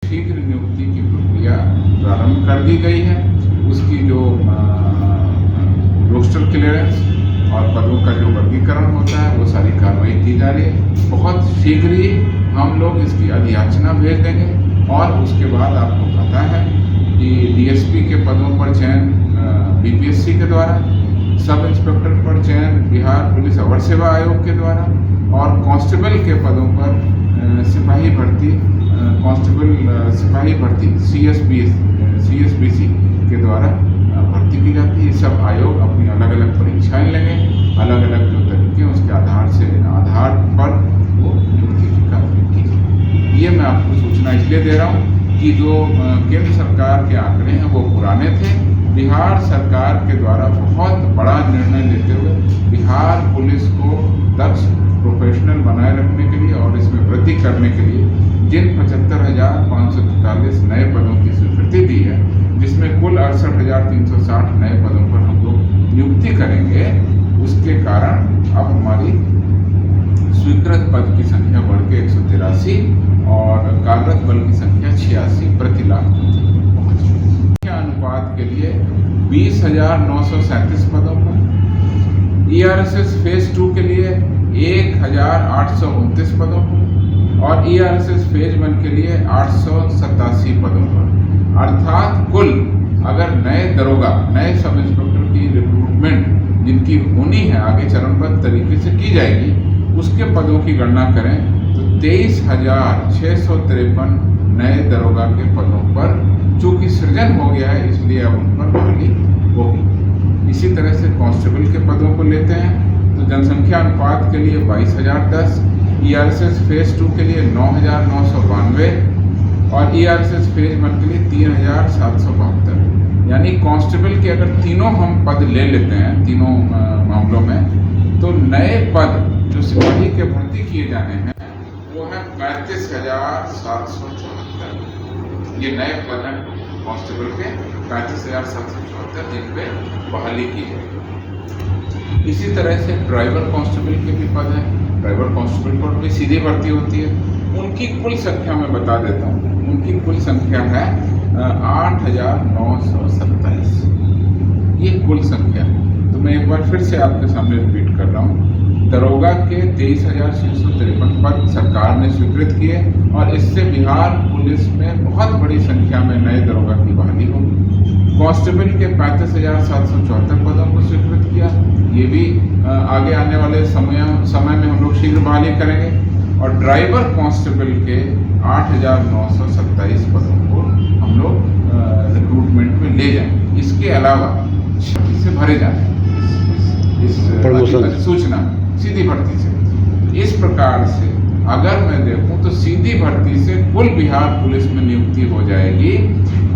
शीघ्र नियुक्ति की प्रक्रिया प्रारंभ कर दी गई है। उसकी जो रोस्टर क्लियरेंस और पदों का जो वर्गीकरण होता है वो सारी कार्रवाई की जा रही है। बहुत शीघ्र ही हम लोग इसकी अधियाचना भेज देंगे और उसके बाद आपको पता है कि डीएसपी के पदों पर चयन बीपीएससी के द्वारा, सब इंस्पेक्टर पर चयन बिहार पुलिस अवर सेवा आयोग के द्वारा और कांस्टेबल के पदों पर सिपाही भर्ती सीएसबीसी के द्वारा भर्ती की जाती है। ये सब आयोग अपनी अलग अलग परीक्षाएं लेंगे, अलग अलग जो तरीके हैं उसके आधार पर वो नियुक्ति की कार्रवाई की जाएगी। ये मैं आपको सूचना इसलिए दे रहा हूँ कि जो केंद्र सरकार के आंकड़े हैं वो पुराने थे। बिहार सरकार के द्वारा बहुत बड़ा निर्णय लेते हुए बिहार पुलिस को दक्ष प्रोफेशनल बनाए रखने के लिए और इसमें वृद्धि करने के लिए जिन 75,543 नए पदों की स्वीकृति दी है, जिसमें कुल 68,360 नए पदों पर हम लोग नियुक्ति करेंगे, उसके कारण अब हमारी स्वीकृत पद की संख्या बढ़ के 183 और कार्यरत बल की संख्या 86 प्रति लाख पहुँच गई। अनुपात के लिए 20,937 पदों पर, ईआरएसएस फेज 2 के लिए 1,829 पदों पर और ईआरएसएस फेज 1 के लिए 887 पदों पर। अर्थात कुल अगर नए दरोगा, नए सब इंस्पेक्टर की रिक्रूटमेंट जिनकी होनी है आगे चरणबद्ध तरीके से की जाएगी, उसके पदों की गणना करें तो 23,653 नए दरोगा के पदों पर चूंकि सृजन हो गया है इसलिए अब उन पर बहाली होगी। इसी तरह से कांस्टेबल के पदों को लेते हैं तो जनसंख्या अनुपात के लिए 22,010, ईआरएसएस फेज 2 के लिए 9,992 और ईआरएसएस फेज 1 के लिए 3,772। यानी कांस्टेबल के अगर तीनों हम पद ले लेते हैं तीनों मामलों में तो नए पद जो सिपाही के भर्ती किए जाने हैं वो है 35,774। ये नए पद हैं कांस्टेबल के 35,774 जिन पे बहाली की है। इसी तरह से ड्राइवर कांस्टेबल के भी पद हैं। ड्राइवर कांस्टेबल पर भी सीधी भर्ती होती है। उनकी कुल संख्या मैं बता देता हूँ। उनकी कुल संख्या है 8,927। ये कुल संख्या है। तो मैं एक बार फिर से आपके सामने रिपीट कर रहा हूँ। दरोगा के 23,653 पद सरकार ने स्वीकृत किए और इससे बिहार पुलिस में बहुत बड़ी संख्या में नए दरोगा की बहाली होगी। कांस्टेबल के 35,774 पदों को स्वीकृत किया। ये भी आगे आने वाले समय में हम लोग शीघ्र बहाली करेंगे और ड्राइवर कांस्टेबल के 8,927 पदों को हम लोग रिक्रूटमेंट में ले जाएंगे। इसके अलावा से भरे जाएंगे इस सूचना सीधी भर्ती से। इस प्रकार से अगर मैं देखूं तो सीधी भर्ती से कुल बिहार पुलिस में नियुक्ति हो जाएगी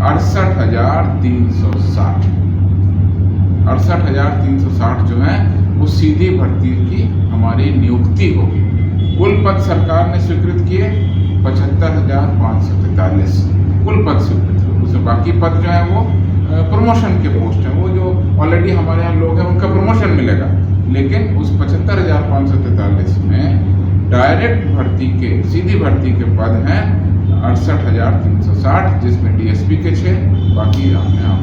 68,360। 68,360 जो है वो सीधी भर्ती की हमारी नियुक्ति होगी। कुल पद सरकार ने स्वीकृत किए 75,543 कुल पद स्वीकृत हुए। उसमें बाकी पद जो है वो प्रमोशन के पोस्ट हैं, वो जो ऑलरेडी हमारे यहाँ लोग हैं उनका प्रमोशन मिलेगा। लेकिन उस 75,543 में डायरेक्ट भर्ती के सीधी भर्ती के पद हैं 68,360 जिसमें डीएसपी के 6, बाकी अपने आप